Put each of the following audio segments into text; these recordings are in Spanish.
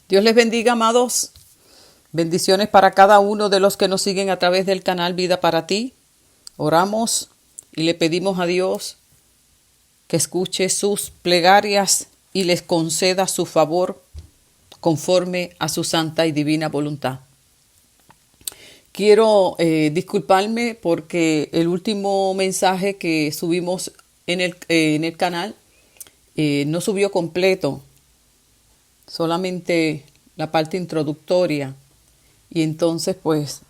Dios les bendiga, amados. Bendiciones para cada uno de los que nos siguen a través del canal Vida para Ti. Oramos y le pedimos a Dios que escuche sus plegarias y les conceda su favor conforme a su santa y divina voluntad. Quiero disculparme porque el último mensaje que subimos en el canal no subió completo, solamente la parte introductoria. Y entonces pues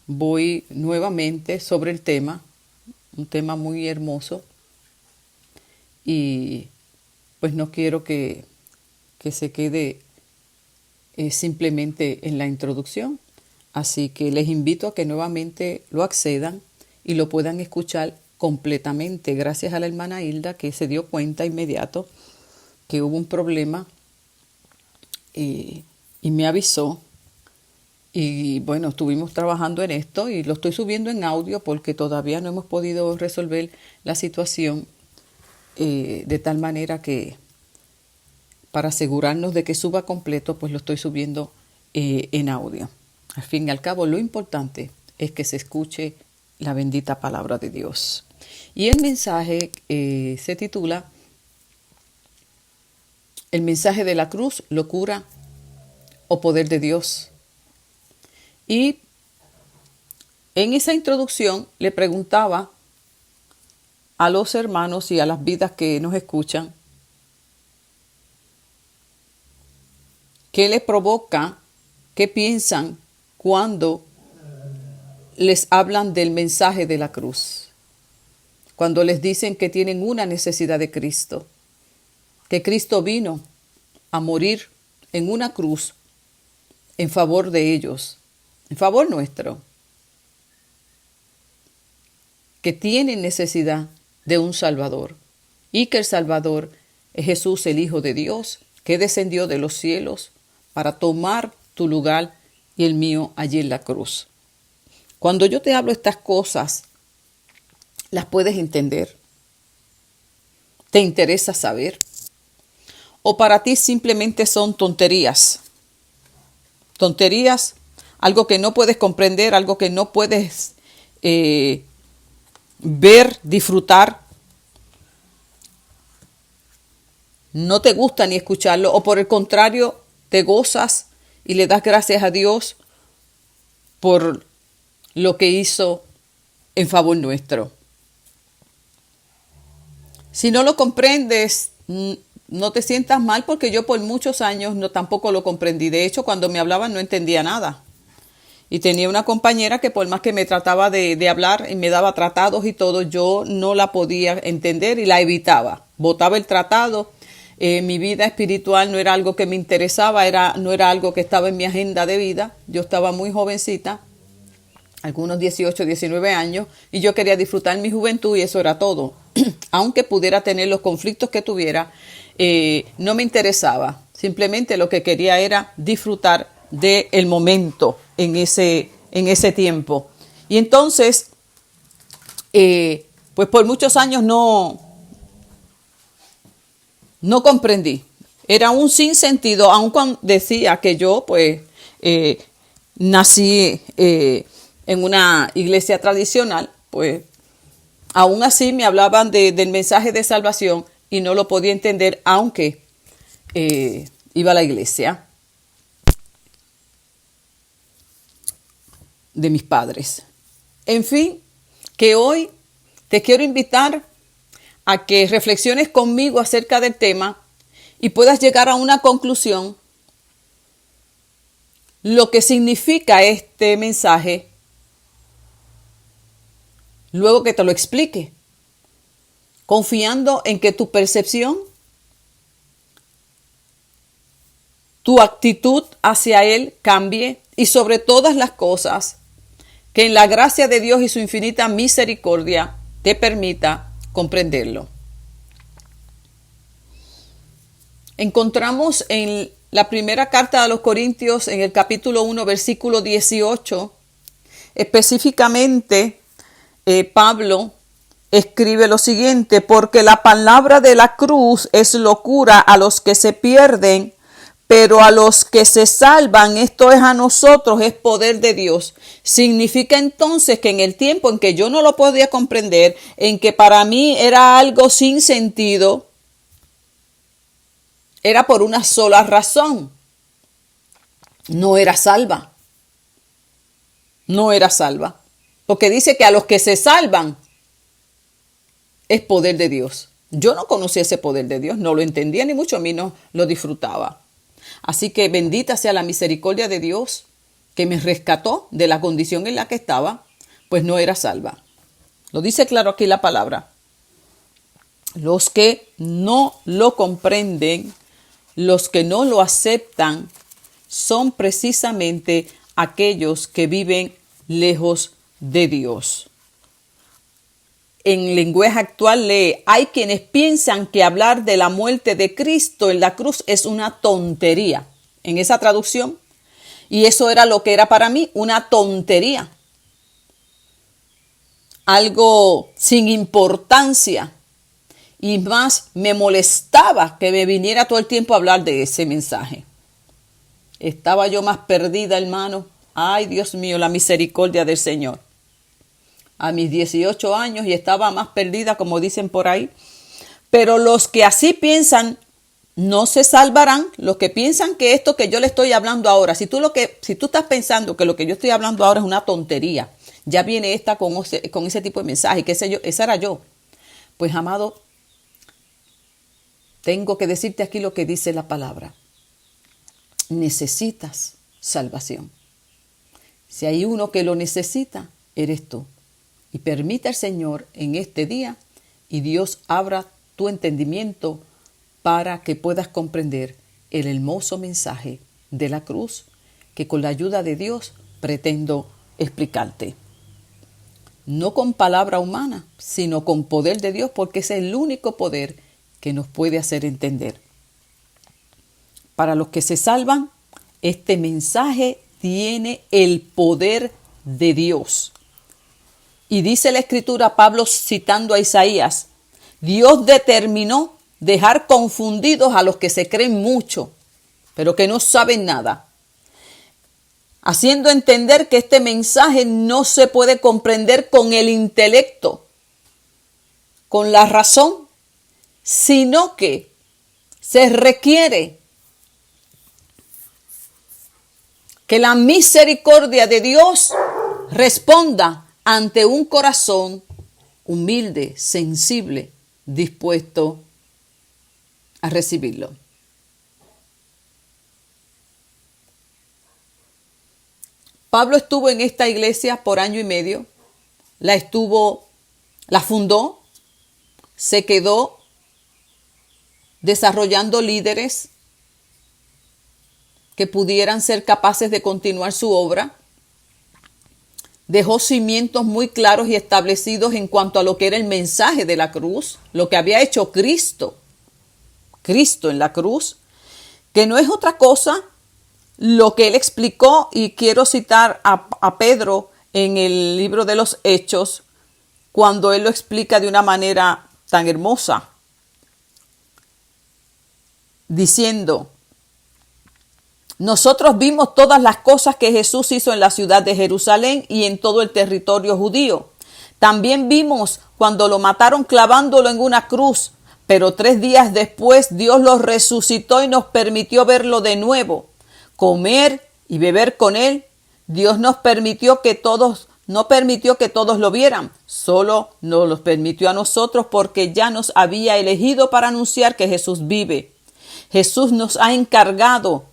voy nuevamente sobre el tema, un tema muy hermoso, y pues no quiero que se quede simplemente en la introducción. Así que les invito a que nuevamente lo accedan y lo puedan escuchar completamente. Gracias a la hermana Hilda, que se dio cuenta inmediato que hubo un problema y me avisó. Y bueno, estuvimos trabajando en esto y lo estoy subiendo en audio porque todavía no hemos podido resolver la situación de tal manera que para asegurarnos de que suba completo, pues lo estoy subiendo en audio. Al fin y al cabo, lo importante es que se escuche la bendita palabra de Dios. Y el mensaje se titula El mensaje de la cruz, locura o poder de Dios. Y en esa introducción le preguntaba a los hermanos y a las vidas que nos escuchan, ¿qué les provoca? ¿Qué piensan cuando les hablan del mensaje de la cruz? Cuando les dicen que tienen una necesidad de Cristo, que Cristo vino a morir en una cruz en favor de ellos, en favor nuestro, que tienen necesidad de un Salvador y que el Salvador es Jesús, el Hijo de Dios, que descendió de los cielos para tomar tu lugar y el mío allí en la cruz. Cuando yo te hablo estas cosas, ¿las puedes entender? ¿Te interesa saber? ¿O para ti simplemente son tonterías? Tonterías, algo que no puedes comprender, algo que no puedes ver, disfrutar. No te gusta ni escucharlo, o por el contrario, te gozas y le das gracias a Dios por lo que hizo en favor nuestro. Si no lo comprendes, no te sientas mal, porque yo por muchos años tampoco lo comprendí. De hecho, cuando me hablaban no entendía nada. Y tenía una compañera que por más que me trataba de hablar y me daba tratados y todo, yo no la podía entender y la evitaba. Botaba el tratado. Mi vida espiritual no era algo que me interesaba, no era algo que estaba en mi agenda de vida. Yo estaba muy jovencita, algunos 18, 19 años, y yo quería disfrutar mi juventud y eso era todo. Aunque pudiera tener los conflictos que tuviera, no me interesaba. Simplemente lo que quería era disfrutar del momento en ese tiempo. Y entonces, pues por muchos años no comprendí. Era un sinsentido, aun cuando decía que yo pues nací en una iglesia tradicional, pues aún así me hablaban del mensaje de salvación y no lo podía entender, aunque iba a la iglesia de mis padres. En fin, que hoy te quiero invitar a que reflexiones conmigo acerca del tema y puedas llegar a una conclusión, lo que significa este mensaje, luego que te lo explique, confiando en que tu percepción, tu actitud hacia Él cambie y sobre todas las cosas, que en la gracia de Dios y su infinita misericordia te permita comprenderlo. Encontramos en la primera carta a los Corintios, en el capítulo 1, versículo 18, específicamente Pablo escribe lo siguiente: porque la palabra de la cruz es locura a los que se pierden, pero a los que se salvan, esto es a nosotros, es poder de Dios. Significa entonces que en el tiempo en que yo no lo podía comprender, en que para mí era algo sin sentido, era por una sola razón. No era salva. No era salva. Porque dice que a los que se salvan es poder de Dios. Yo no conocía ese poder de Dios, no lo entendía ni mucho menos lo disfrutaba. Así que bendita sea la misericordia de Dios que me rescató de la condición en la que estaba, pues no era salva. Lo dice claro aquí la palabra. Los que no lo comprenden, los que no lo aceptan, son precisamente aquellos que viven lejos de Dios. En lenguaje actual lee, hay quienes piensan que hablar de la muerte de Cristo en la cruz es una tontería. En esa traducción, y eso era lo que era para mí, una tontería. Algo sin importancia. Y más me molestaba que me viniera todo el tiempo a hablar de ese mensaje. Estaba yo más perdida, hermano. Ay, Dios mío, la misericordia del Señor. A mis 18 años y estaba más perdida, como dicen por ahí. Pero los que así piensan no se salvarán. Los que piensan que esto que yo le estoy hablando ahora, si tú estás pensando que lo que yo estoy hablando ahora es una tontería, ya viene esta con ese tipo de mensaje, que esa era yo. Pues, amado, tengo que decirte aquí lo que dice la palabra. Necesitas salvación. Si hay uno que lo necesita, eres tú. Y permita al Señor en este día y Dios abra tu entendimiento para que puedas comprender el hermoso mensaje de la cruz que con la ayuda de Dios pretendo explicarte. No con palabra humana, sino con poder de Dios, porque es el único poder que nos puede hacer entender. Para los que se salvan, este mensaje tiene el poder de Dios. Y dice la Escritura, Pablo citando a Isaías, Dios determinó dejar confundidos a los que se creen mucho, pero que no saben nada, haciendo entender que este mensaje no se puede comprender con el intelecto, con la razón, sino que se requiere que la misericordia de Dios responda ante un corazón humilde, sensible, dispuesto a recibirlo. Pablo estuvo en esta iglesia por 1 año y medio, la fundó, se quedó desarrollando líderes que pudieran ser capaces de continuar su obra. Dejó cimientos muy claros y establecidos en cuanto a lo que era el mensaje de la cruz, lo que había hecho Cristo en la cruz, que no es otra cosa lo que él explicó, y quiero citar a Pedro en el libro de los Hechos, cuando él lo explica de una manera tan hermosa, diciendo, nosotros vimos todas las cosas que Jesús hizo en la ciudad de Jerusalén y en todo el territorio judío. También vimos cuando lo mataron clavándolo en una cruz, pero 3 días después Dios lo resucitó y nos permitió verlo de nuevo, comer y beber con él. Dios no permitió que todos lo vieran, solo nos los permitió a nosotros porque ya nos había elegido para anunciar que Jesús vive. Jesús nos ha encargado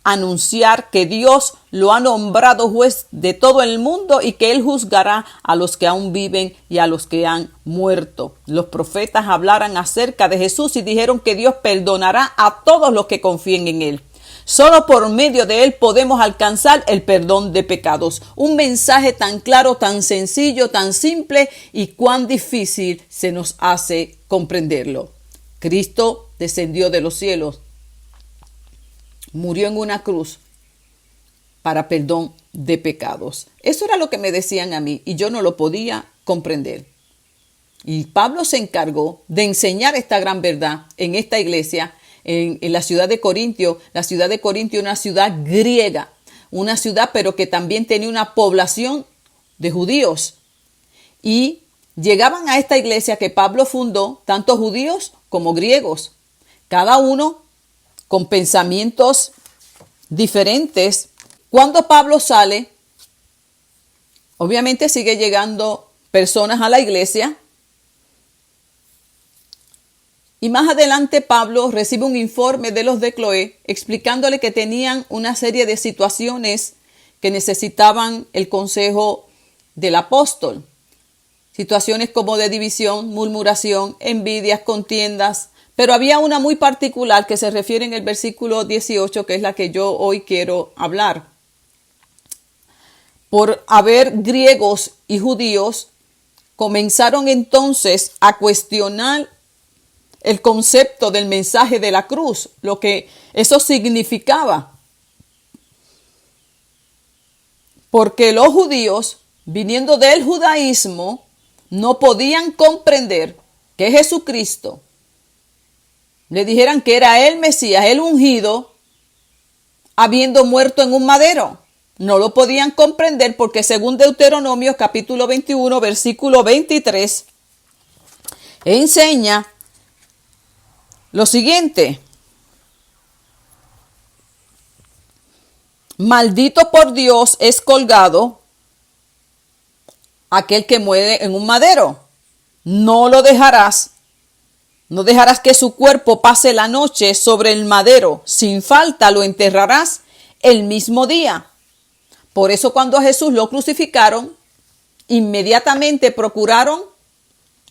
anunciar que Dios lo ha nombrado juez de todo el mundo y que Él juzgará a los que aún viven y a los que han muerto. Los profetas hablaron acerca de Jesús y dijeron que Dios perdonará a todos los que confíen en Él. Solo por medio de Él podemos alcanzar el perdón de pecados. Un mensaje tan claro, tan sencillo, tan simple, y cuán difícil se nos hace comprenderlo. Cristo descendió de los cielos, murió en una cruz para perdón de pecados. Eso era lo que me decían a mí y yo no lo podía comprender. Y Pablo se encargó de enseñar esta gran verdad en esta iglesia en la ciudad de Corintio. La ciudad de Corintio era una ciudad griega, una ciudad pero que también tenía una población de judíos. Y llegaban a esta iglesia que Pablo fundó, tanto judíos como griegos, cada uno con pensamientos diferentes. Cuando Pablo sale, obviamente sigue llegando personas a la iglesia. Y más adelante Pablo recibe un informe de los de Cloé explicándole que tenían una serie de situaciones que necesitaban el consejo del apóstol. Situaciones como de división, murmuración, envidias, contiendas. Pero había una muy particular que se refiere en el versículo 18, que es la que yo hoy quiero hablar. Por haber griegos y judíos, comenzaron entonces a cuestionar el concepto del mensaje de la cruz, lo que eso significaba. Porque los judíos, viniendo del judaísmo, no podían comprender que Jesucristo le dijeran que era el Mesías, el ungido, habiendo muerto en un madero. No lo podían comprender porque según Deuteronomio capítulo 21, versículo 23, enseña lo siguiente: maldito por Dios es colgado aquel que muere en un madero. No dejarás que su cuerpo pase la noche sobre el madero. Sin falta lo enterrarás el mismo día. Por eso cuando a Jesús lo crucificaron, inmediatamente procuraron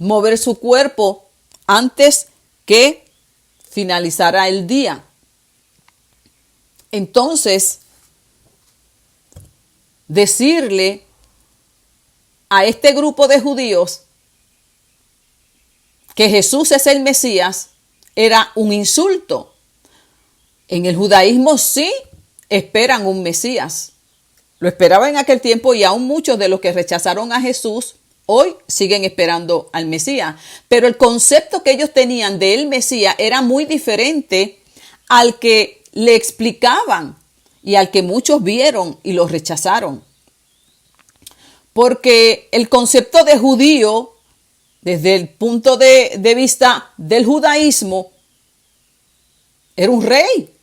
mover su cuerpo antes que finalizara el día. Entonces, decirle a este grupo de judíos que Jesús es el Mesías era un insulto. En el judaísmo sí esperan un Mesías. Lo esperaban en aquel tiempo y aún muchos de los que rechazaron a Jesús hoy siguen esperando al Mesías. Pero el concepto que ellos tenían del Mesías era muy diferente al que le explicaban y al que muchos vieron y lo rechazaron. Porque el concepto de judío, desde el punto de vista del judaísmo, era un rey.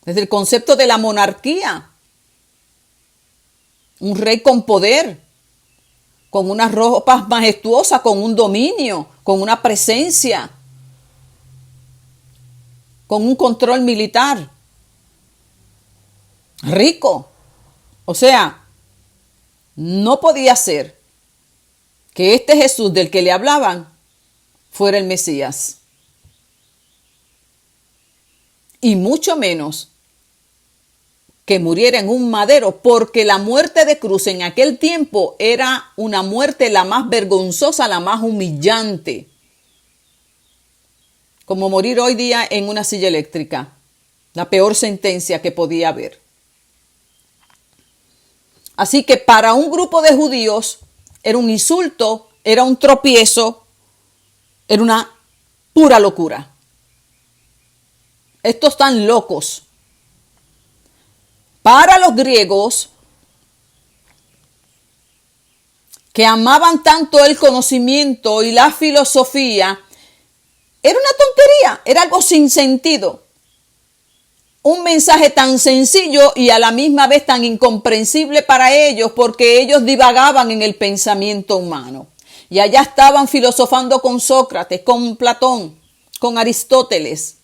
Desde el concepto de la monarquía, un rey con poder, con unas ropas majestuosas, con un dominio, con una presencia, con un control militar, rico. O sea, no podía ser que este Jesús del que le hablaban fuera el Mesías. Y mucho menos que muriera en un madero, porque la muerte de cruz en aquel tiempo era una muerte la más vergonzosa, la más humillante. Como morir hoy día en una silla eléctrica, la peor sentencia que podía haber. Así que para un grupo de judíos era un insulto, era un tropiezo, era una pura locura. Estos están locos. Para los griegos, que amaban tanto el conocimiento y la filosofía, era una tontería, era algo sin sentido. Un mensaje tan sencillo y a la misma vez tan incomprensible para ellos, porque ellos divagaban en el pensamiento humano. Y allá estaban filosofando con Sócrates, con Platón, con Aristóteles.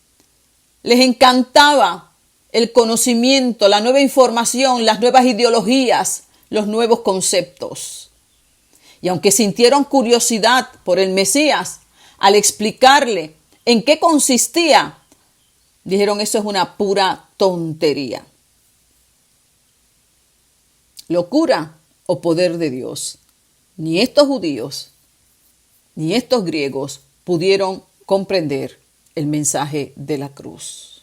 Les encantaba el conocimiento, la nueva información, las nuevas ideologías, los nuevos conceptos. Y aunque sintieron curiosidad por el Mesías, al explicarle en qué consistía, dijeron: eso es una pura tontería. Locura o poder de Dios. Ni estos judíos, ni estos griegos pudieron comprender el mensaje de la cruz.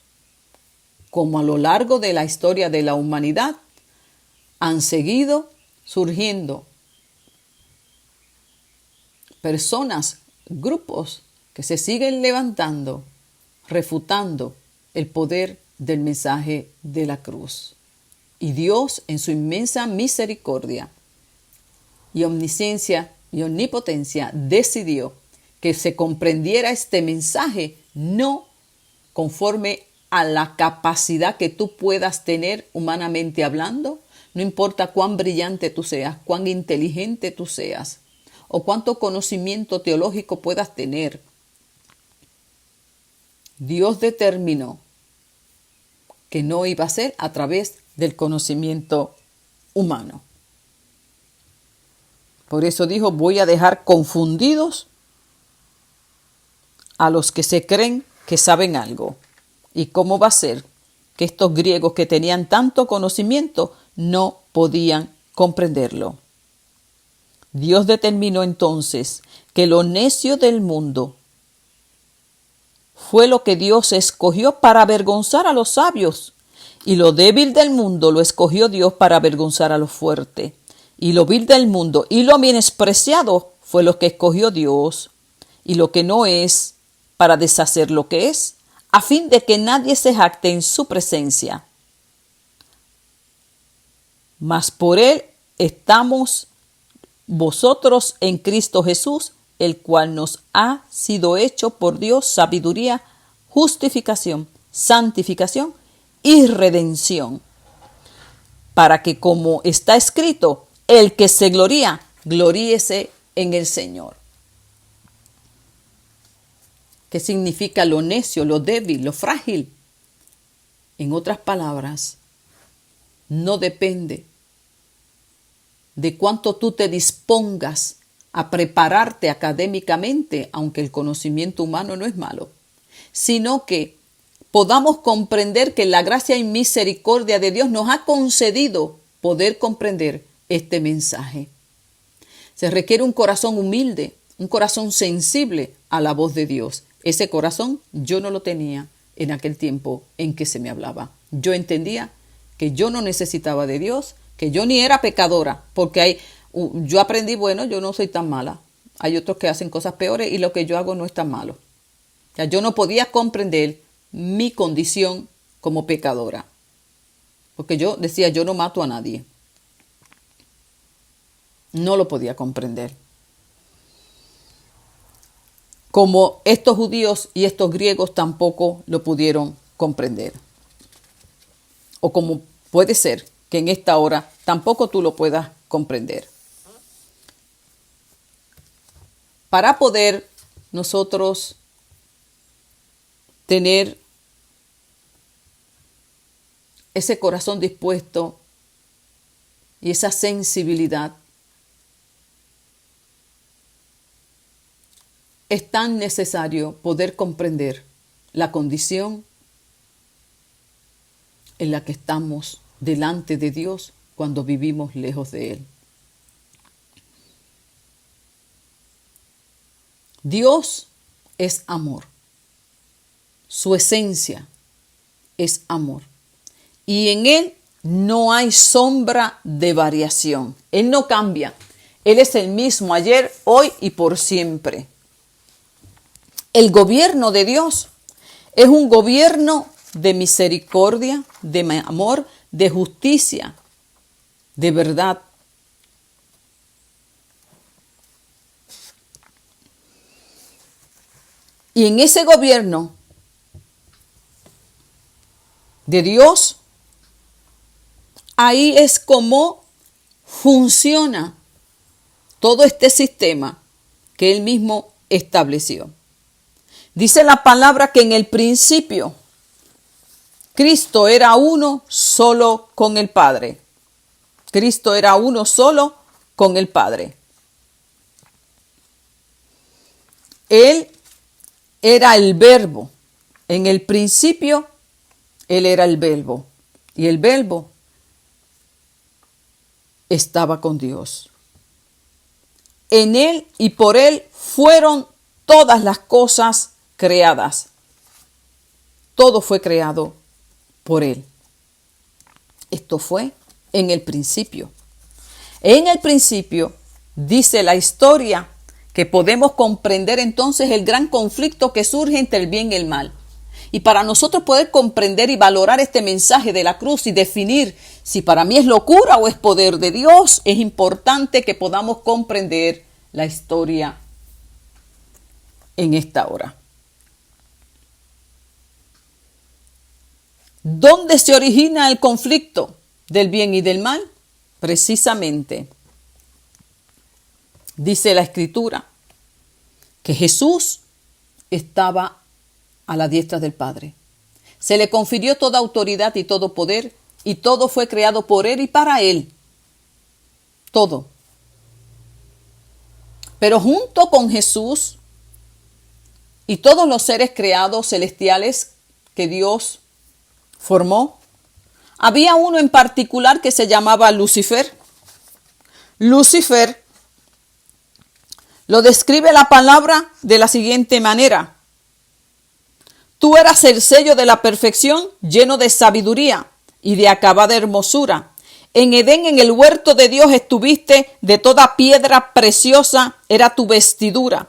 Como a lo largo de la historia de la humanidad han seguido surgiendo personas, grupos que se siguen levantando, refutando el poder del mensaje de la cruz. Y Dios, en su inmensa misericordia y omnisciencia y omnipotencia, decidió que se comprendiera este mensaje no conforme a la capacidad que tú puedas tener humanamente hablando, no importa cuán brillante tú seas, cuán inteligente tú seas, o cuánto conocimiento teológico puedas tener. Dios determinó que no iba a ser a través del conocimiento humano. Por eso dijo, voy a dejar confundidos a los que se creen que saben algo. ¿Y cómo va a ser que estos griegos que tenían tanto conocimiento no podían comprenderlo? Dios determinó entonces que lo necio del mundo fue lo que Dios escogió para avergonzar a los sabios, y lo débil del mundo lo escogió Dios para avergonzar a los fuertes, y lo vil del mundo y lo menospreciado fue lo que escogió Dios, y lo que no es, para deshacer lo que es, a fin de que nadie se jacte en su presencia. Mas por él estamos vosotros en Cristo Jesús, el cual nos ha sido hecho por Dios sabiduría, justificación, santificación y redención, para que, como está escrito, el que se gloría, gloríese en el Señor. ¿Qué significa lo necio, lo débil, lo frágil? En otras palabras, no depende de cuánto tú te dispongas a prepararte académicamente, aunque el conocimiento humano no es malo, sino que podamos comprender que la gracia y misericordia de Dios nos ha concedido poder comprender este mensaje. Se requiere un corazón humilde, un corazón sensible a la voz de Dios. Ese corazón yo no lo tenía en aquel tiempo en que se me hablaba. Yo entendía que yo no necesitaba de Dios, que yo ni era pecadora, porque yo aprendí, bueno, yo no soy tan mala. Hay otros que hacen cosas peores y lo que yo hago no es tan malo. O sea, yo no podía comprender mi condición como pecadora, porque yo decía, yo no mato a nadie. No lo podía comprender. Como estos judíos y estos griegos tampoco lo pudieron comprender. O como puede ser que en esta hora tampoco tú lo puedas comprender. Para poder nosotros tener ese corazón dispuesto y esa sensibilidad, es tan necesario poder comprender la condición en la que estamos delante de Dios cuando vivimos lejos de Él. Dios es amor. Su esencia es amor. Y en Él no hay sombra de variación. Él no cambia. Él es el mismo ayer, hoy y por siempre. El gobierno de Dios es un gobierno de misericordia, de amor, de justicia, de verdad. Y en ese gobierno de Dios, ahí es como funciona todo este sistema que Él mismo estableció. Dice la palabra que en el principio Cristo era uno solo con el Padre. Cristo era uno solo con el Padre. Él era el Verbo. En el principio, Él era el Verbo. Y el Verbo estaba con Dios. En Él y por Él fueron todas las cosas creadas. Todo fue creado por Él. Esto fue en el principio. En el principio dice la historia que podemos comprender entonces el gran conflicto que surge entre el bien y el mal. Y para nosotros poder comprender y valorar este mensaje de la cruz y definir si para mí es locura o es poder de Dios, es importante que podamos comprender la historia en esta hora. ¿Dónde se origina el conflicto del bien y del mal? Precisamente, dice la Escritura, que Jesús estaba a la diestra del Padre. Se le confirió toda autoridad y todo poder, y todo fue creado por Él y para Él. Todo. Pero junto con Jesús y todos los seres creados celestiales que Dios formó, había uno en particular que se llamaba Lucifer. Lucifer lo describe la palabra de la siguiente manera: tú eras el sello de la perfección, lleno de sabiduría y de acabada hermosura. En Edén, en el huerto de Dios, estuviste, de toda piedra preciosa era tu vestidura.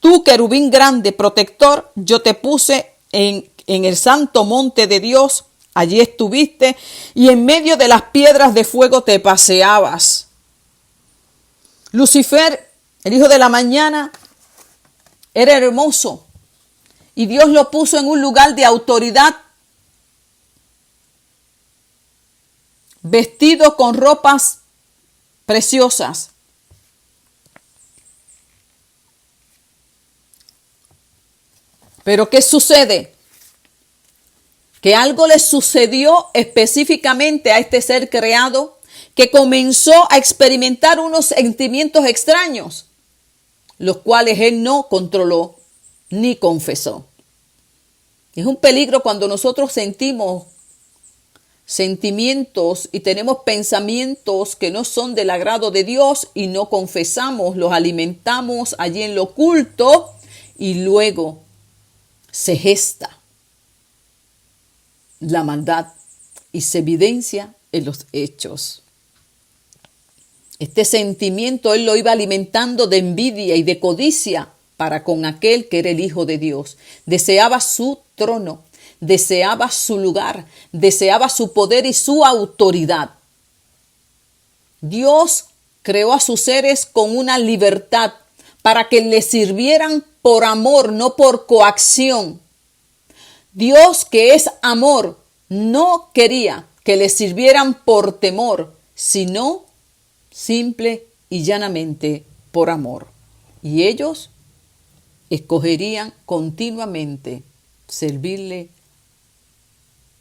Tú, querubín grande, protector, yo te puse en el santo monte de Dios. Allí estuviste y en medio de las piedras de fuego te paseabas. Lucifer, el hijo de la mañana, era hermoso y Dios lo puso en un lugar de autoridad, vestido con ropas preciosas. Pero ¿qué sucede? Que algo le sucedió específicamente a este ser creado, que comenzó a experimentar unos sentimientos extraños, los cuales él no controló ni confesó. Es un peligro cuando nosotros sentimos sentimientos y tenemos pensamientos que no son del agrado de Dios y no confesamos, los alimentamos allí en lo oculto y luego se gesta la maldad y se evidencia en los hechos. Este sentimiento él lo iba alimentando de envidia y de codicia para con aquel que era el Hijo de Dios. Deseaba su trono, deseaba su lugar, deseaba su poder y su autoridad. Dios creó a sus seres con una libertad para que le sirvieran por amor, no por coacción. Dios, que es amor, no quería que le sirvieran por temor, sino simple y llanamente por amor. Y ellos escogerían continuamente servirle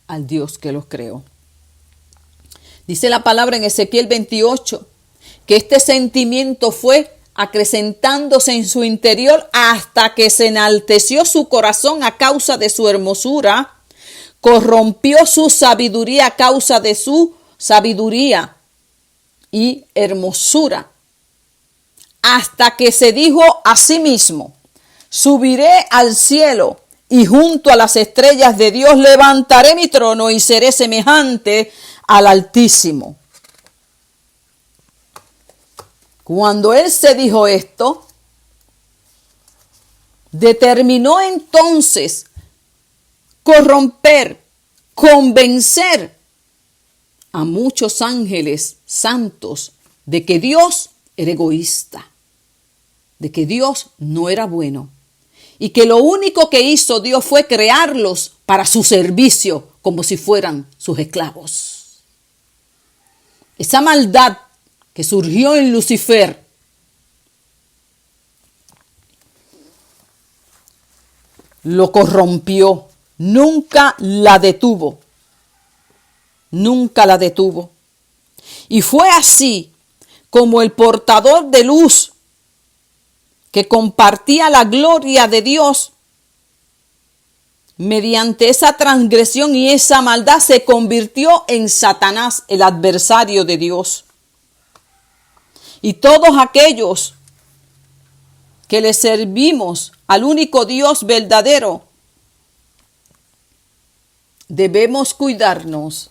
al Dios que los creó. Dice la palabra en Ezequiel 28 que este sentimiento fue acrecentándose en su interior hasta que se enalteció su corazón a causa de su hermosura, corrompió su sabiduría a causa de su sabiduría y hermosura, hasta que se dijo a sí mismo: subiré al cielo y junto a las estrellas de Dios levantaré mi trono y seré semejante al Altísimo. Cuando él se dijo esto, determinó entonces corromper, convencer a muchos ángeles santos de que Dios era egoísta, de que Dios no era bueno y que lo único que hizo Dios fue crearlos para su servicio como si fueran sus esclavos. Esa maldad que surgió en Lucifer lo corrompió, nunca la detuvo, nunca la detuvo. Y fue así como el portador de luz que compartía la gloria de Dios, mediante esa transgresión y esa maldad se convirtió en Satanás, el adversario de Dios. Y todos aquellos que le servimos al único Dios verdadero, debemos cuidarnos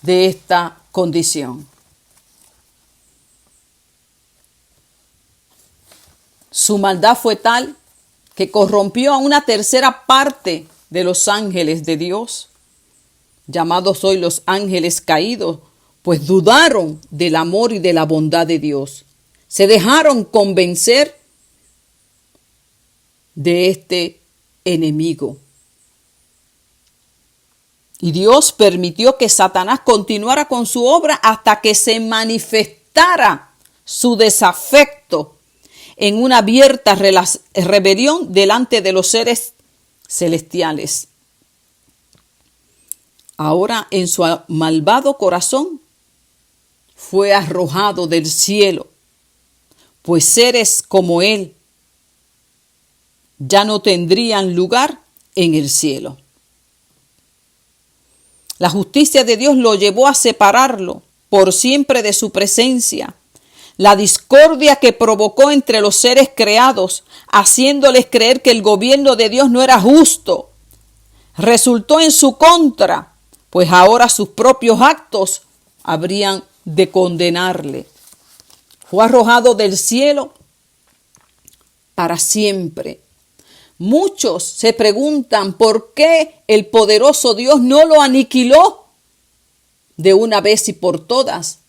de esta condición. Su maldad fue tal que corrompió a una tercera parte de los ángeles de Dios, llamados hoy los ángeles caídos, pues dudaron del amor y de la bondad de Dios. Se dejaron convencer de este enemigo. Y Dios permitió que Satanás continuara con su obra hasta que se manifestara su desafecto en una abierta rebelión delante de los seres celestiales. Ahora en su malvado corazón fue arrojado del cielo, pues seres como él ya no tendrían lugar en el cielo. La justicia de Dios lo llevó a separarlo por siempre de su presencia. La discordia que provocó entre los seres creados, haciéndoles creer que el gobierno de Dios no era justo, resultó en su contra, pues ahora sus propios actos habrían de condenarle. Fue arrojado del cielo para siempre. Muchos se preguntan por qué el poderoso Dios no lo aniquiló de una vez y por todas.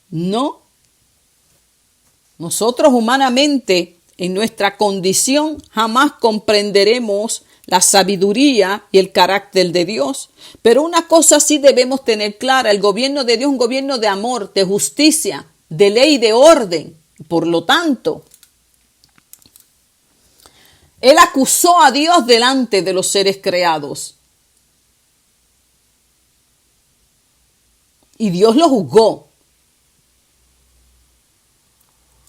No. Nosotros humanamente, en nuestra condición, jamás comprenderemos la sabiduría y el carácter de Dios. Pero una cosa sí debemos tener clara: el gobierno de Dios es un gobierno de amor, de justicia, de ley y de orden. Por lo tanto, Él acusó a Dios delante de los seres creados. Y Dios lo juzgó.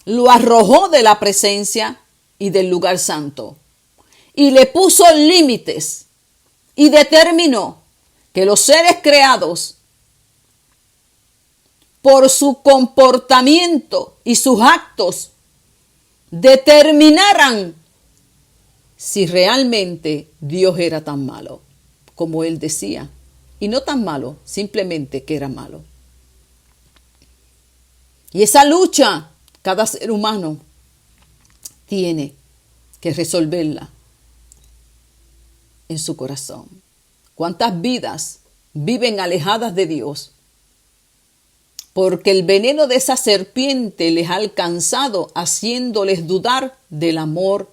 Lo arrojó de la presencia y del lugar santo. Y le puso límites. Y determinó que los seres creados, por su comportamiento y sus actos, determinaran si realmente Dios era tan malo como él decía. Y no tan malo, simplemente que era malo. Y esa lucha cada ser humano tiene que resolverla en su corazón. ¿Cuántas vidas viven alejadas de Dios? Porque el veneno de esa serpiente les ha alcanzado, haciéndoles dudar del amor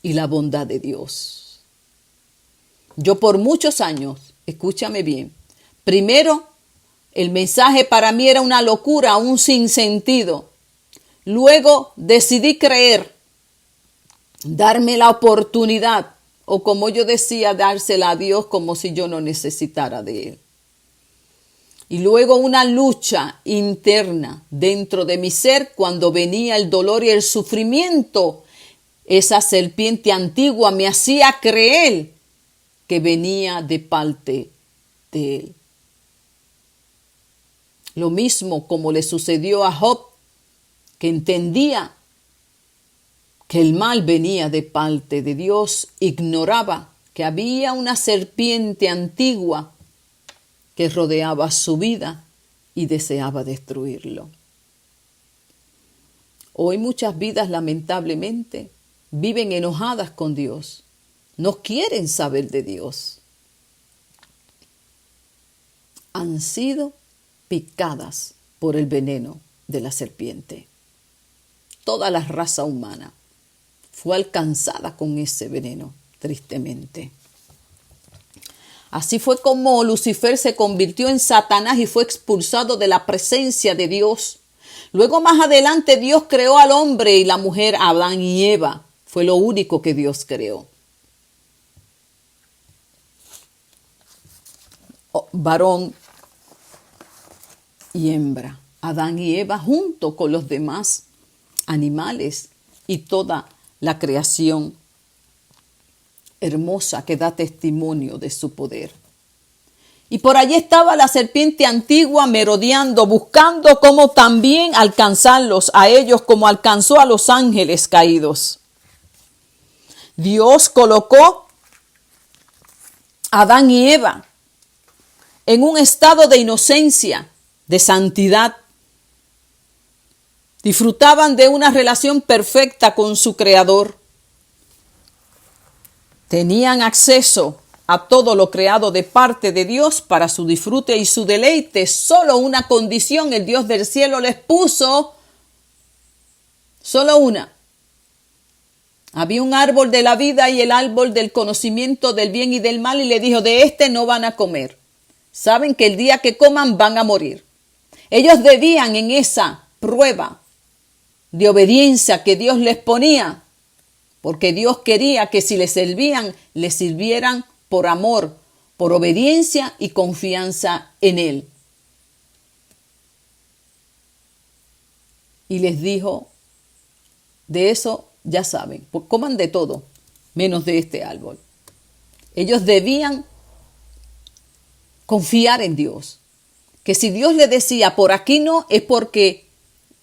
y la bondad de Dios. Yo por muchos años, escúchame bien, primero el mensaje para mí era una locura, un sinsentido. Luego decidí creer, darme la oportunidad, o como yo decía, dársela a Dios como si yo no necesitara de Él. Y luego una lucha interna dentro de mi ser cuando venía el dolor y el sufrimiento. Esa serpiente antigua me hacía creer que venía de parte de Él. Lo mismo como le sucedió a Job, que entendía que el mal venía de parte de Dios, ignoraba que había una serpiente antigua que rodeaba su vida y deseaba destruirlo. Hoy muchas vidas, lamentablemente, viven enojadas con Dios. No quieren saber de Dios. Han sido picadas por el veneno de la serpiente. Toda la raza humana fue alcanzada con ese veneno, tristemente. Así fue como Lucifer se convirtió en Satanás y fue expulsado de la presencia de Dios. Luego más adelante Dios creó al hombre y la mujer, Adán y Eva. Fue lo único que Dios creó. Varón y hembra. Adán y Eva junto con los demás animales y toda la creación hermosa que da testimonio de su poder. Y por allí estaba la serpiente antigua merodeando, buscando cómo también alcanzarlos a ellos como alcanzó a los ángeles caídos. Dios colocó a Adán y Eva en un estado de inocencia, de santidad. Disfrutaban de una relación perfecta con su Creador. Tenían acceso a todo lo creado de parte de Dios para su disfrute y su deleite. Solo una condición el Dios del cielo les puso. Solo una. Había un árbol de la vida y el árbol del conocimiento del bien y del mal, y le dijo, de este no van a comer. Saben que el día que coman van a morir. Ellos debían en esa prueba de obediencia que Dios les ponía, porque Dios quería que si les servían, les sirvieran por amor, por obediencia y confianza en Él. Y les dijo, de eso ya saben, pues coman de todo, menos de este árbol. Ellos debían confiar en Dios, que si Dios les decía por aquí no, es porque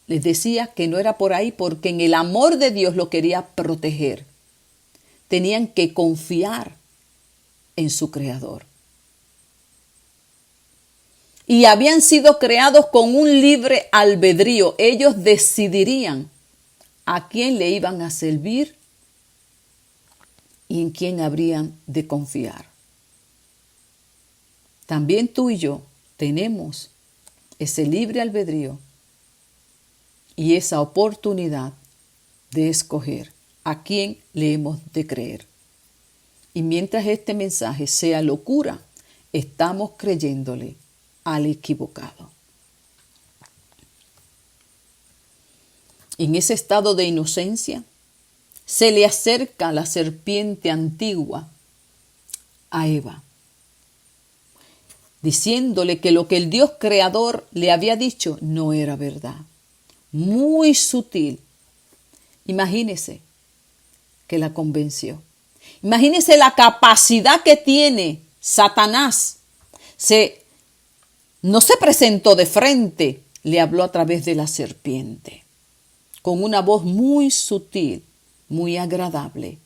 les decía que no era por ahí, porque en el amor de Dios lo quería proteger. Tenían que confiar en su Creador. Y habían sido creados con un libre albedrío. Ellos decidirían a quién le iban a servir y en quién habrían de confiar. También tú y yo tenemos ese libre albedrío y esa oportunidad de escoger a quién le hemos de creer. Y mientras este mensaje sea locura, estamos creyéndole al equivocado. En ese estado de inocencia, se le acerca la serpiente antigua a Eva, diciéndole que lo que el Dios creador le había dicho no era verdad. Muy sutil. Imagínese que la convenció. Imagínese la capacidad que tiene Satanás. No se presentó de frente, le habló a través de la serpiente, con una voz muy sutil, muy agradable,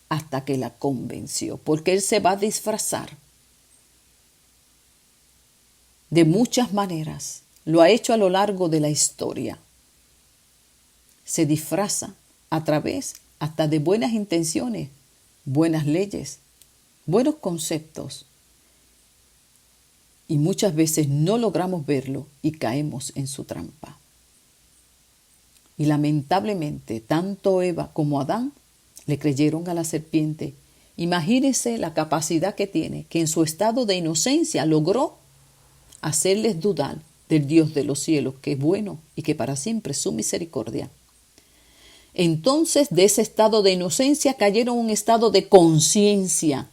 hasta que la convenció, porque él se va a disfrazar de muchas maneras. Lo ha hecho a lo largo de la historia. Se disfraza a través hasta de buenas intenciones, buenas leyes, buenos conceptos. Y muchas veces no logramos verlo y caemos en su trampa. Y lamentablemente, tanto Eva como Adán le creyeron a la serpiente. Imagínense la capacidad que tiene, que en su estado de inocencia logró hacerles dudar del Dios de los cielos, que es bueno y que para siempre es su misericordia. Entonces, de ese estado de inocencia cayeron en un estado de conciencia,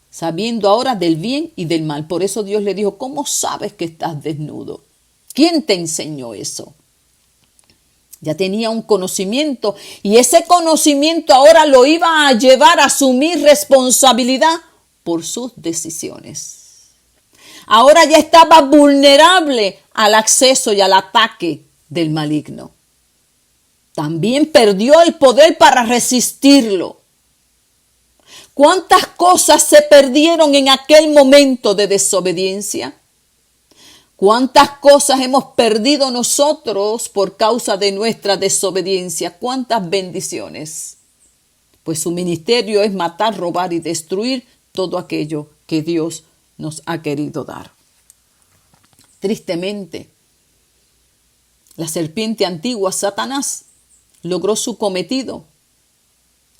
sabiendo ahora del bien y del mal. Por eso Dios le dijo, ¿cómo sabes que estás desnudo? ¿Quién te enseñó eso? Ya tenía un conocimiento y ese conocimiento ahora lo iba a llevar a asumir responsabilidad por sus decisiones. Ahora ya estaba vulnerable al acceso y al ataque del maligno. También perdió el poder para resistirlo. ¿Cuántas cosas se perdieron en aquel momento de desobediencia? ¿Cuántas cosas hemos perdido nosotros por causa de nuestra desobediencia? ¿Cuántas bendiciones? Pues su ministerio es matar, robar y destruir todo aquello que Dios nos ha querido dar. Tristemente, la serpiente antigua, Satanás, logró su cometido,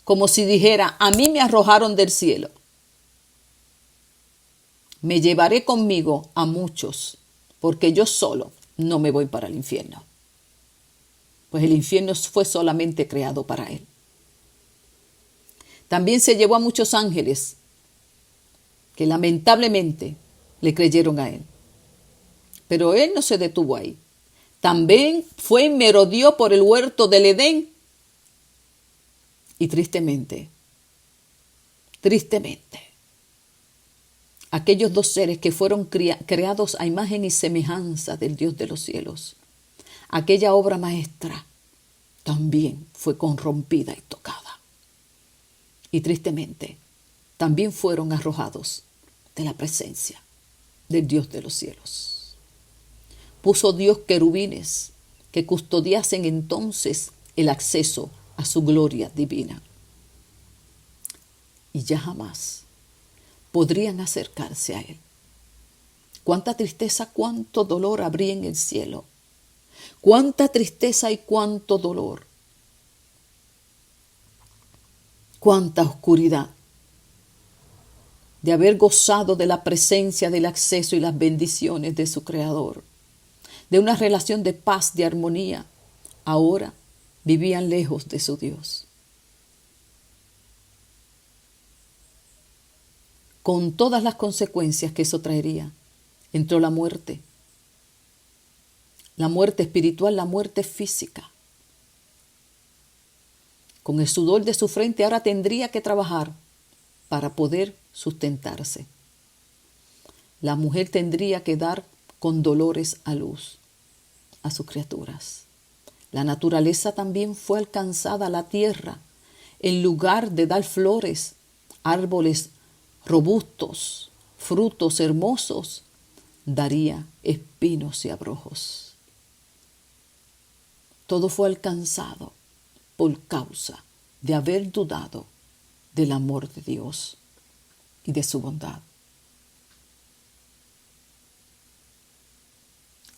como si dijera, a mí me arrojaron del cielo. Me llevaré conmigo a muchos, porque yo solo no me voy para el infierno. Pues el infierno fue solamente creado para él. También se llevó a muchos ángeles que lamentablemente le creyeron a él. Pero él no se detuvo ahí. También fue y merodeó por el huerto del Edén. Y tristemente, aquellos dos seres que fueron creados a imagen y semejanza del Dios de los cielos, aquella obra maestra también fue corrompida y tocada. Y tristemente, también fueron arrojados de la presencia del Dios de los cielos. Puso Dios querubines que custodiasen entonces el acceso a su gloria divina. Y ya jamás podrían acercarse a Él. Cuánta tristeza, cuánto dolor habría en el cielo. Cuánta tristeza y cuánto dolor. Cuánta oscuridad de haber gozado de la presencia, del acceso y las bendiciones de su Creador, de una relación de paz, de armonía. Ahora vivían lejos de su Dios. Con todas las consecuencias que eso traería, entró la muerte espiritual, la muerte física. Con el sudor de su frente ahora tendría que trabajar para poder sustentarse. La mujer tendría que dar con dolores a luz a sus criaturas. La naturaleza también fue alcanzada, la tierra, en lugar de dar flores, árboles robustos, frutos hermosos, daría espinos y abrojos. Todo fue alcanzado por causa de haber dudado del amor de Dios y de su bondad.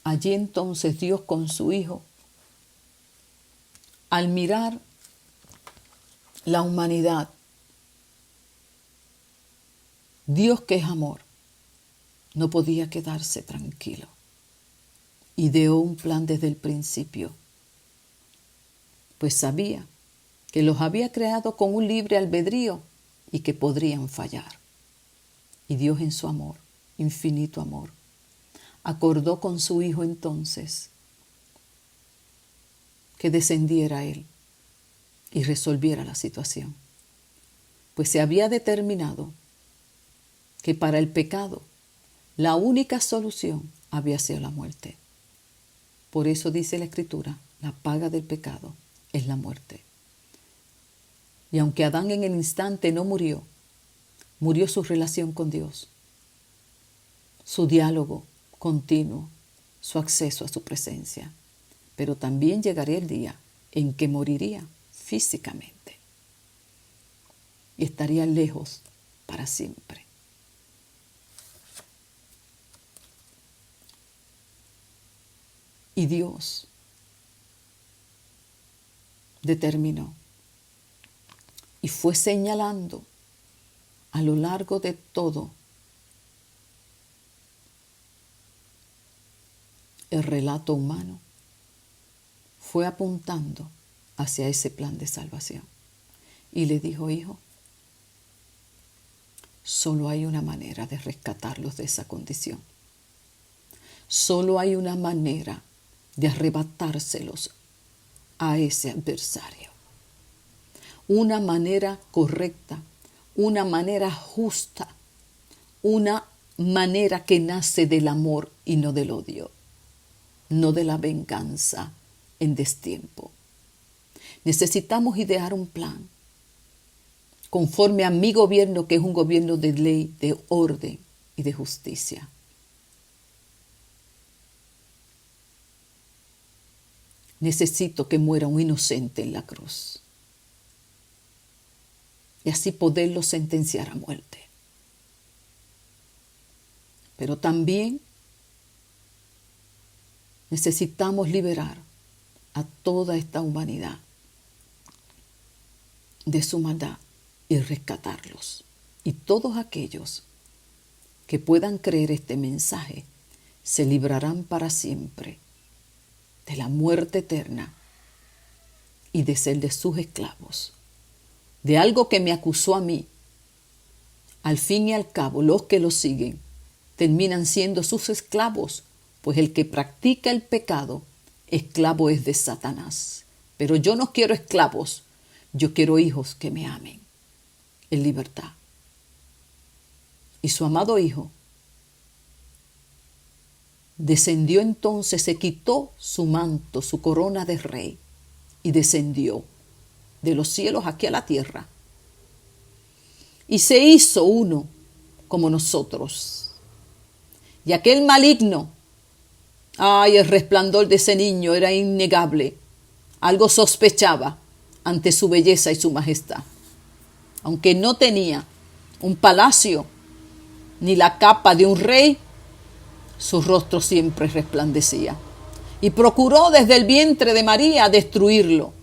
Allí entonces Dios con su Hijo, al mirar la humanidad, Dios que es amor, no podía quedarse tranquilo. Ideó un plan desde el principio, pues sabía que los había creado con un libre albedrío y que podrían fallar. Y Dios en su amor, infinito amor, acordó con su Hijo entonces que descendiera Él y resolviera la situación, pues se había determinado que para el pecado la única solución había sido la muerte. Por eso dice la Escritura, la paga del pecado es la muerte. Y aunque Adán en el instante no murió, murió su relación con Dios, su diálogo continuo, su acceso a su presencia. Pero también llegaría el día en que moriría físicamente y estaría lejos para siempre. Y Dios determinó y fue señalando a lo largo de todo el relato humano, fue apuntando hacia ese plan de salvación. Y le dijo: hijo, solo hay una manera de rescatarlos de esa condición. Solo hay una manera de arrebatárselos a ese adversario. Una manera correcta, una manera justa, una manera que nace del amor y no del odio, no de la venganza en destiempo. Necesitamos idear un plan conforme a mi gobierno, que es un gobierno de ley, de orden y de justicia. Necesito que muera un inocente en la cruz y así poderlo sentenciar a muerte. Pero también necesitamos liberar a toda esta humanidad de su maldad y rescatarlos. Y todos aquellos que puedan creer este mensaje se librarán para siempre de la muerte eterna y de ser de sus esclavos. De algo que me acusó a mí, al fin y al cabo los que lo siguen terminan siendo sus esclavos, pues el que practica el pecado, esclavo es de Satanás. Pero yo no quiero esclavos, yo quiero hijos que me amen en libertad. Y su amado Hijo descendió entonces, se quitó su manto, su corona de rey, y descendió de los cielos aquí a la tierra. Y se hizo uno como nosotros. Y aquel maligno Ay, el resplandor de ese niño era innegable. Algo sospechaba ante su belleza y su majestad. Aunque no tenía un palacio ni la capa de un rey, su rostro siempre resplandecía. Y procuró desde el vientre de María destruirlo.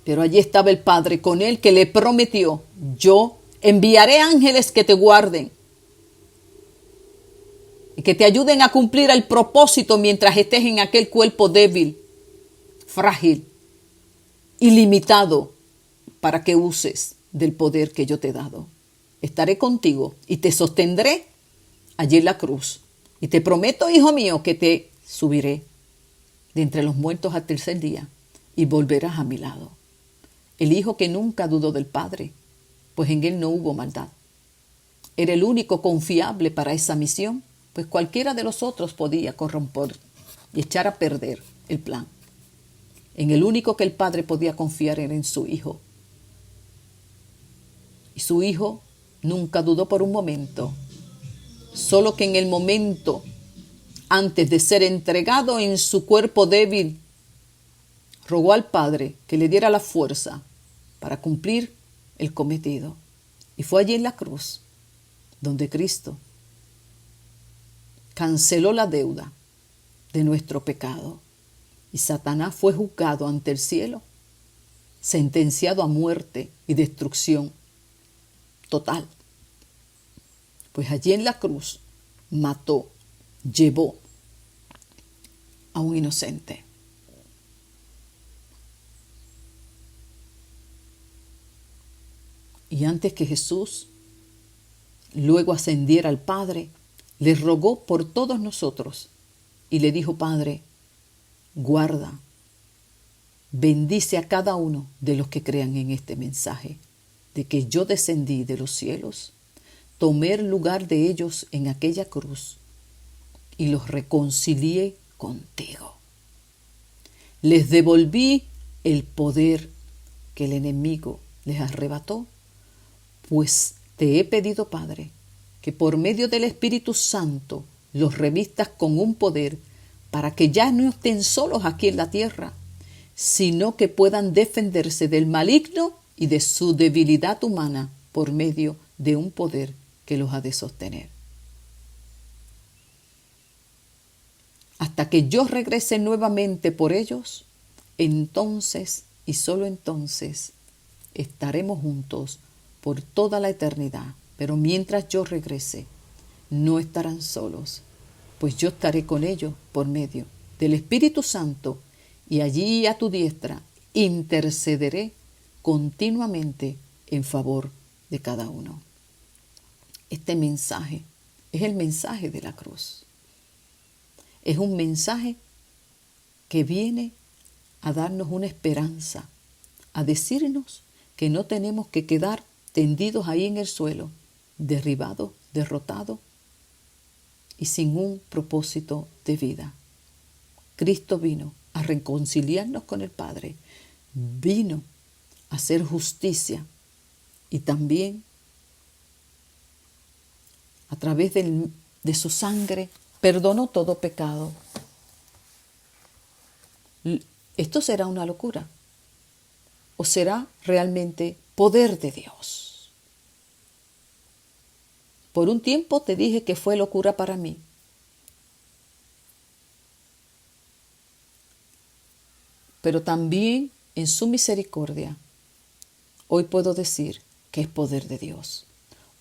Pero allí estaba el Padre con él, que le prometió: yo enviaré ángeles que te guarden y que te ayuden a cumplir el propósito mientras estés en aquel cuerpo débil, frágil y limitado, para que uses del poder que yo te he dado. Estaré contigo y te sostendré allí en la cruz. Y te prometo, hijo mío, que te subiré de entre los muertos al tercer día y volverás a mi lado. El hijo que nunca dudó del Padre, pues en él no hubo maldad. Era el único confiable para esa misión, pues cualquiera de los otros podía corromper y echar a perder el plan. En el único que el Padre podía confiar era en su hijo. Y su hijo nunca dudó por un momento, solo que en el momento antes de ser entregado en su cuerpo débil, rogó al Padre que le diera la fuerza para cumplir el cometido. Y fue allí en la cruz donde Cristo canceló la deuda de nuestro pecado. Y Satanás fue juzgado ante el cielo, sentenciado a muerte y destrucción total. Pues allí en la cruz mató, llevó a un inocente. Y antes que Jesús luego ascendiera al Padre, le rogó por todos nosotros y le dijo: Padre, guarda, bendice a cada uno de los que crean en este mensaje, de que yo descendí de los cielos, tomé el lugar de ellos en aquella cruz y los reconcilié contigo. Les devolví el poder que el enemigo les arrebató, pues te he pedido, Padre, que por medio del Espíritu Santo los revistas con un poder para que ya no estén solos aquí en la tierra, sino que puedan defenderse del maligno y de su debilidad humana por medio de un poder que los ha de sostener. Hasta que yo regrese nuevamente por ellos, entonces y solo entonces estaremos juntos por toda la eternidad. Pero mientras yo regrese, no estarán solos, pues yo estaré con ellos por medio del Espíritu Santo, y allí a tu diestra intercederé continuamente en favor de cada uno. Este mensaje es el mensaje de la cruz. Es un mensaje que viene a darnos una esperanza, a decirnos que no tenemos que quedar tendidos ahí en el suelo, derribados, derrotados y sin un propósito de vida. Cristo vino a reconciliarnos con el Padre, vino a hacer justicia y también a través de su sangre perdonó todo pecado. ¿Esto será una locura o será realmente poder de Dios? Por un tiempo te dije que fue locura para mí. Pero también en su misericordia, hoy puedo decir que es poder de Dios.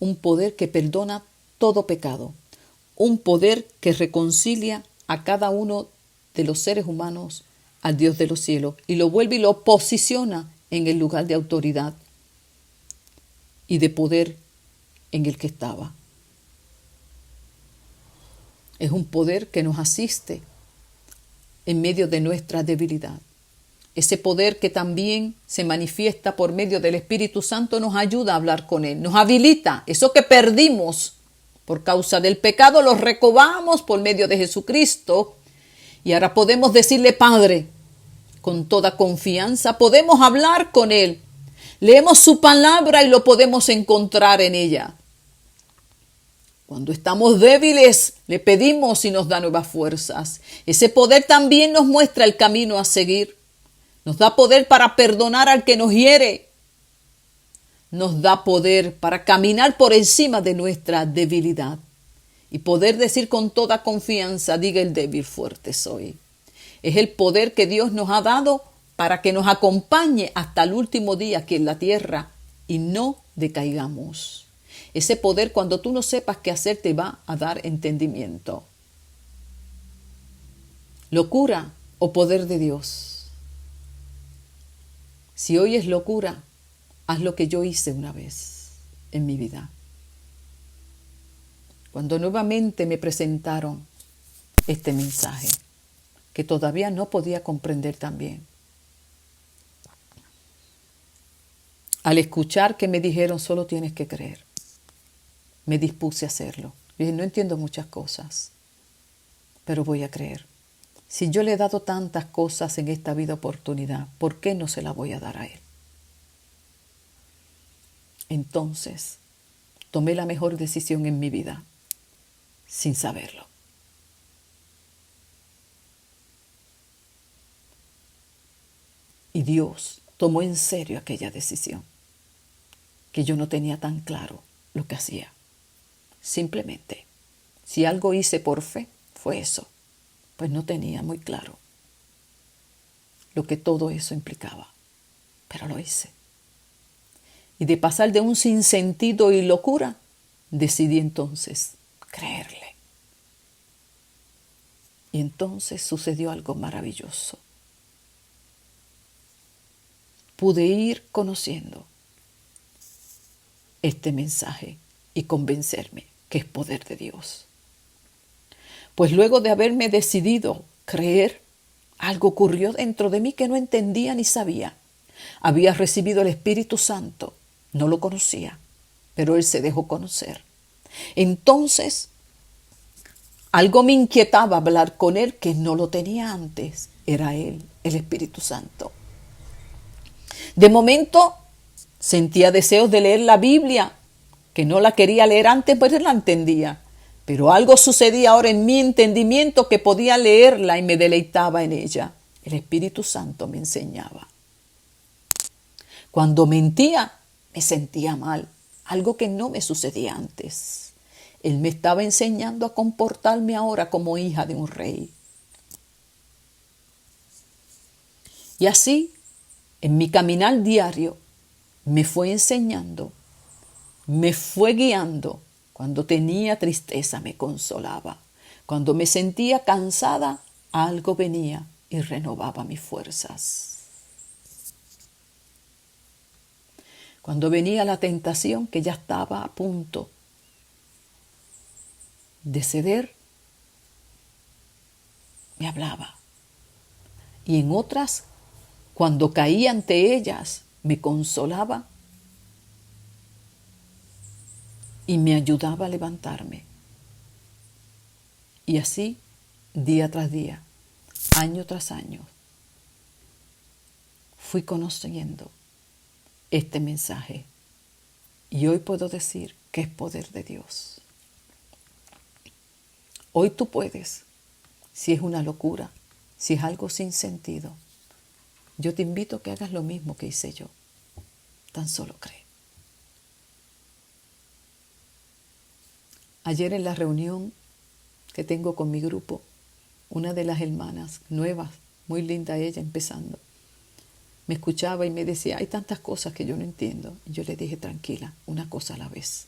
Un poder que perdona todo pecado. Un poder que reconcilia a cada uno de los seres humanos al Dios de los cielos y lo vuelve y lo posiciona en el lugar de autoridad y de poder en el que estaba. Es un poder que nos asiste en medio de nuestra debilidad. Ese poder que también se manifiesta por medio del Espíritu Santo nos ayuda a hablar con Él, nos habilita. Eso que perdimos por causa del pecado lo recobramos por medio de Jesucristo y ahora podemos decirle: Padre, con toda confianza podemos hablar con Él. Leemos su palabra y lo podemos encontrar en ella. Cuando estamos débiles, le pedimos y nos da nuevas fuerzas. Ese poder también nos muestra el camino a seguir. Nos da poder para perdonar al que nos hiere. Nos da poder para caminar por encima de nuestra debilidad y poder decir con toda confianza, diga el débil, fuerte soy. Es el poder que Dios nos ha dado para que nos acompañe hasta el último día aquí en la tierra y no decaigamos. Ese poder, cuando tú no sepas qué hacer, te va a dar entendimiento. Locura o poder de Dios. Si hoy es locura, haz lo que yo hice una vez en mi vida. Cuando nuevamente me presentaron este mensaje, que todavía no podía comprender también. Al escuchar que me dijeron, solo tienes que creer, me dispuse a hacerlo. Yo dije, no entiendo muchas cosas, pero voy a creer. Si yo le he dado tantas cosas en esta vida oportunidad, ¿por qué no se la voy a dar a él? Entonces, tomé la mejor decisión en mi vida, sin saberlo. Y Dios tomó en serio aquella decisión, que yo no tenía tan claro lo que hacía. Simplemente, si algo hice por fe, fue eso. Pues no tenía muy claro lo que todo eso implicaba, pero lo hice. Y de pasar de un sinsentido y locura, decidí entonces creerle. Y entonces sucedió algo maravilloso. Pude ir conociendo este mensaje y convencerme que es poder de Dios. Pues luego de haberme decidido creer, algo ocurrió dentro de mí que no entendía ni sabía. Había recibido el Espíritu Santo, no lo conocía, pero Él se dejó conocer. Entonces, algo me inquietaba hablar con Él que no lo tenía antes. Era Él, el Espíritu Santo. De momento, sentía deseos de leer la Biblia, que no la quería leer antes, pues la entendía. Pero algo sucedía ahora en mi entendimiento que podía leerla y me deleitaba en ella. El Espíritu Santo me enseñaba. Cuando mentía, me sentía mal, algo que no me sucedía antes. Él me estaba enseñando a comportarme ahora como hija de un rey. Y así, en mi caminar diario, me fue enseñando, me fue guiando. Cuando tenía tristeza me consolaba. Cuando me sentía cansada, algo venía y renovaba mis fuerzas. Cuando venía la tentación, que ya estaba a punto de ceder, me hablaba. Y en otras, cuando caía ante ellas, me consolaba y me ayudaba a levantarme. Y así, día tras día, año tras año, fui conociendo este mensaje. Y hoy puedo decir que es poder de Dios. Hoy tú puedes, si es una locura, si es algo sin sentido, yo te invito a que hagas lo mismo que hice yo. Tan solo cree. Ayer en la reunión que tengo con mi grupo, una de las hermanas nuevas, muy linda ella, empezando, me escuchaba y me decía, hay tantas cosas que yo no entiendo. Y yo le dije, tranquila, una cosa a la vez.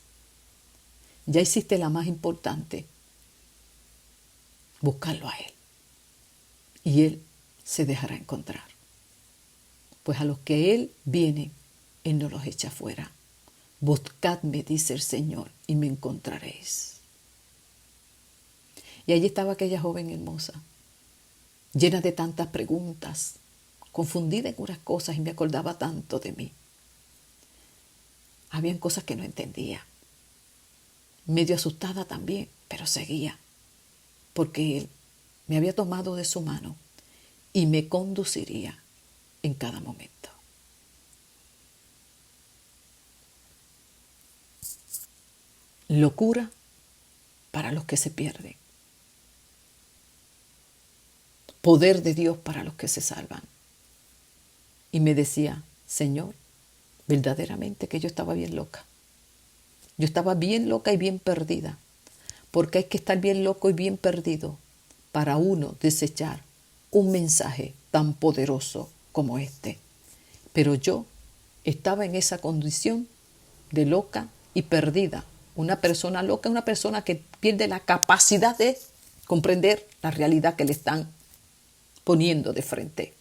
Ya hiciste la más importante, buscarlo a Él. Y Él se dejará encontrar. Pues a los que Él viene, Él no los echa fuera. Buscadme, dice el Señor, y me encontraréis. Y allí estaba aquella joven hermosa, llena de tantas preguntas, confundida en unas cosas y me acordaba tanto de mí. Habían cosas que no entendía. Medio asustada también, pero seguía, porque Él me había tomado de su mano y me conduciría en cada momento. Locura para los que se pierden. Poder de Dios para los que se salvan. Y me decía, Señor, verdaderamente que yo estaba bien loca. Yo estaba bien loca y bien perdida. Porque hay que estar bien loco y bien perdido para uno desechar un mensaje tan poderoso como este. Pero yo estaba en esa condición de loca y perdida. Una persona loca es una persona que pierde la capacidad de comprender la realidad que le están poniendo de frente.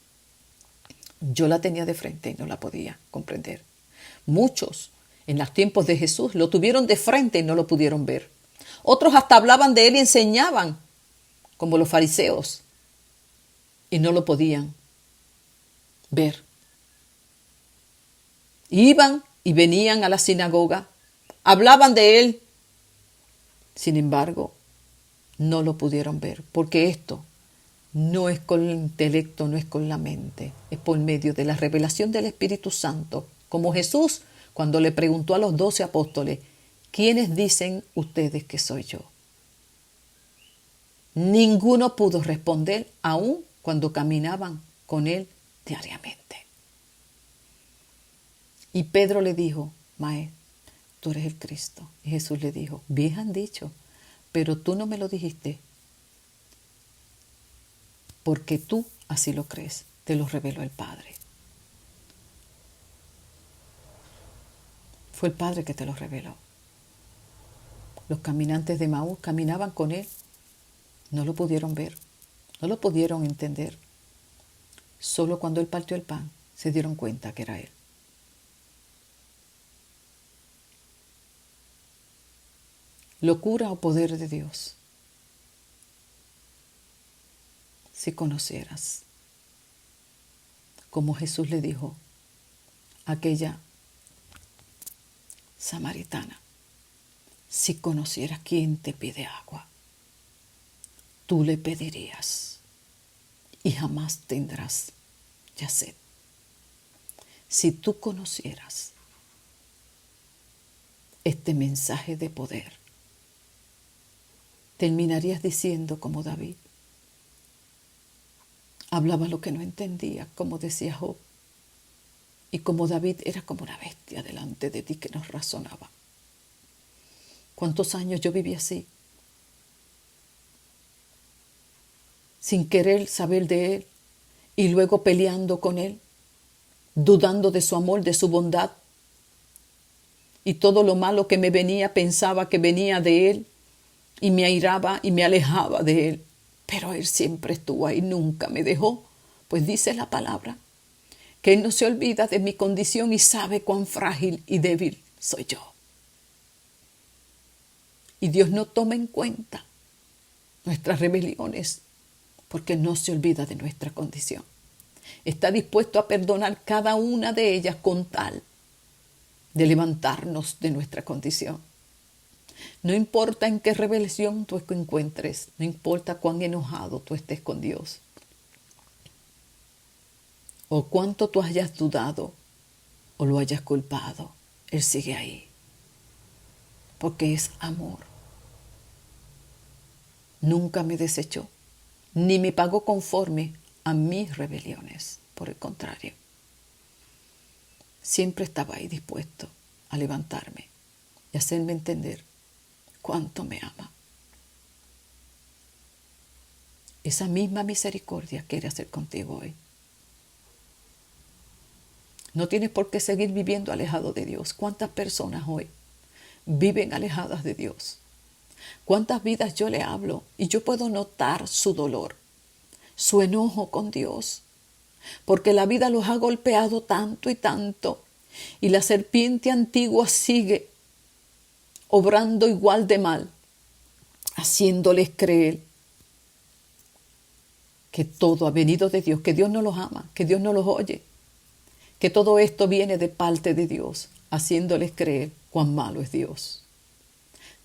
Yo la tenía de frente y no la podía comprender. Muchos en los tiempos de Jesús lo tuvieron de frente y no lo pudieron ver. Otros hasta hablaban de él y enseñaban, como los fariseos, y no lo podían ver. Iban y venían a la sinagoga, hablaban de él, sin embargo, no lo pudieron ver, porque esto no es con el intelecto, no es con la mente, es por medio de la revelación del Espíritu Santo, como Jesús cuando le preguntó a los 12 apóstoles, ¿quiénes dicen ustedes que soy yo? Ninguno pudo responder, aun cuando caminaban con él diariamente. Y Pedro le dijo, Maestro, tú eres el Cristo. Y Jesús le dijo, bien han dicho, pero tú no me lo dijiste, porque tú así lo crees, te lo reveló el Padre. Fue el Padre que te lo reveló. Los caminantes de Maús caminaban con él, no lo pudieron ver, no lo pudieron entender. Solo cuando él partió el pan se dieron cuenta que era él. Locura o poder de Dios. Si conocieras, como Jesús le dijo a aquella samaritana, si conocieras quién te pide agua, tú le pedirías y jamás tendrás ya sed. Si tú conocieras este mensaje de poder, terminarías diciendo como David. Hablaba lo que no entendía, como decía Job. Y como David era como una bestia delante de ti que no razonaba. ¿Cuántos años yo viví así? Sin querer saber de él y luego peleando con él, dudando de su amor, de su bondad. Y todo lo malo que me venía pensaba que venía de él y me airaba y me alejaba de él. Pero él siempre estuvo ahí, nunca me dejó. Pues dice la palabra que él no se olvida de mi condición y sabe cuán frágil y débil soy yo. Y Dios no toma en cuenta nuestras rebeliones porque no se olvida de nuestra condición. Está dispuesto a perdonar cada una de ellas con tal de levantarnos de nuestra condición. No importa en qué rebelión tú encuentres, no importa cuán enojado tú estés con Dios, o cuánto tú hayas dudado o lo hayas culpado, Él sigue ahí, porque es amor. Nunca me desechó, ni me pagó conforme a mis rebeliones, por el contrario. Siempre estaba ahí dispuesto a levantarme y hacerme entender cuánto me ama. Esa misma misericordia quiere hacer contigo hoy. No tienes por qué seguir viviendo alejado de Dios. ¿Cuántas personas hoy viven alejadas de Dios? ¿Cuántas vidas yo le hablo y yo puedo notar su dolor, su enojo con Dios? Porque la vida los ha golpeado tanto y tanto, y la serpiente antigua sigue obrando igual de mal, haciéndoles creer que todo ha venido de Dios, que Dios no los ama, que Dios no los oye, que todo esto viene de parte de Dios, haciéndoles creer cuán malo es Dios.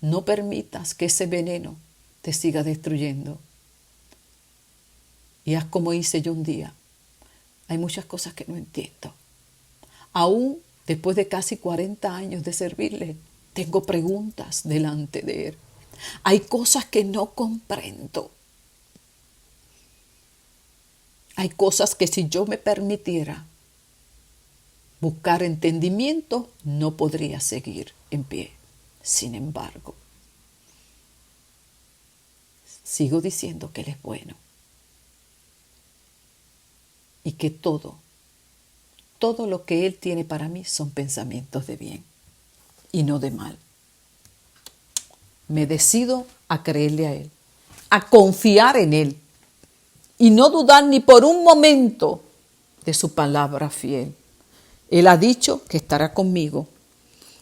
No permitas que ese veneno te siga destruyendo. Y haz como hice yo un día. Hay muchas cosas que no entiendo. Aún después de casi 40 años de servirle, tengo preguntas delante de Él. Hay cosas que no comprendo. Hay cosas que si yo me permitiera buscar entendimiento, no podría seguir en pie. Sin embargo, sigo diciendo que Él es bueno. Y que todo lo que Él tiene para mí son pensamientos de bien y no de mal. Me decido a creerle a Él, a confiar en Él y no dudar ni por un momento de su palabra fiel. Él ha dicho que estará conmigo,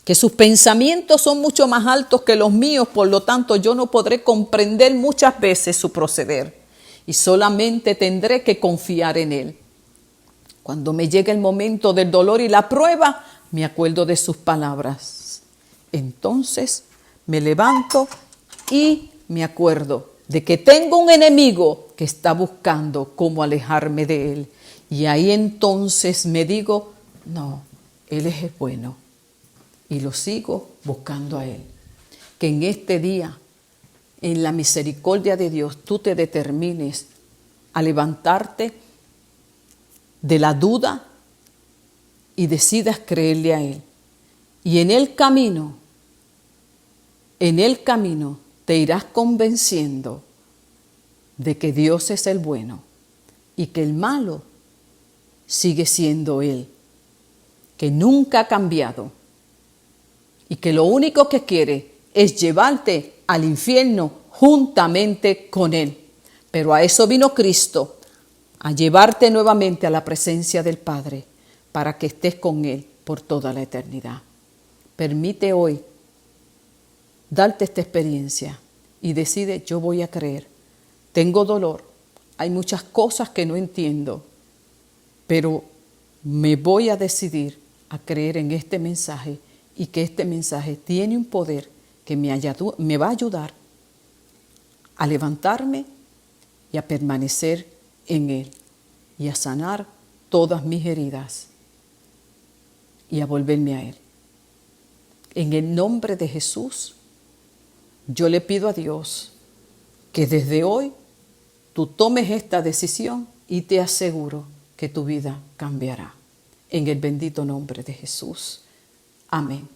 que sus pensamientos son mucho más altos que los míos, por lo tanto yo no podré comprender muchas veces su proceder y solamente tendré que confiar en Él. Cuando me llegue el momento del dolor y la prueba, me acuerdo de sus palabras. Entonces me levanto y me acuerdo de que tengo un enemigo que está buscando cómo alejarme de Él. Y ahí entonces me digo, no, Él es bueno. Y lo sigo buscando a Él. Que en este día, en la misericordia de Dios, tú te determines a levantarte de la duda y decidas creerle a Él. Y en el camino te irás convenciendo de que Dios es el bueno y que el malo sigue siendo Él, que nunca ha cambiado y que lo único que quiere es llevarte al infierno juntamente con Él. Pero a eso vino Cristo, a llevarte nuevamente a la presencia del Padre para que estés con Él por toda la eternidad. Permite hoy darte esta experiencia y decide, yo voy a creer. Tengo dolor, hay muchas cosas que no entiendo, pero me voy a decidir a creer en este mensaje y que este mensaje tiene un poder que me va a ayudar a levantarme y a permanecer en Él y a sanar todas mis heridas y a volverme a Él. En el nombre de Jesús, yo le pido a Dios que desde hoy tú tomes esta decisión y te aseguro que tu vida cambiará. En el bendito nombre de Jesús. Amén.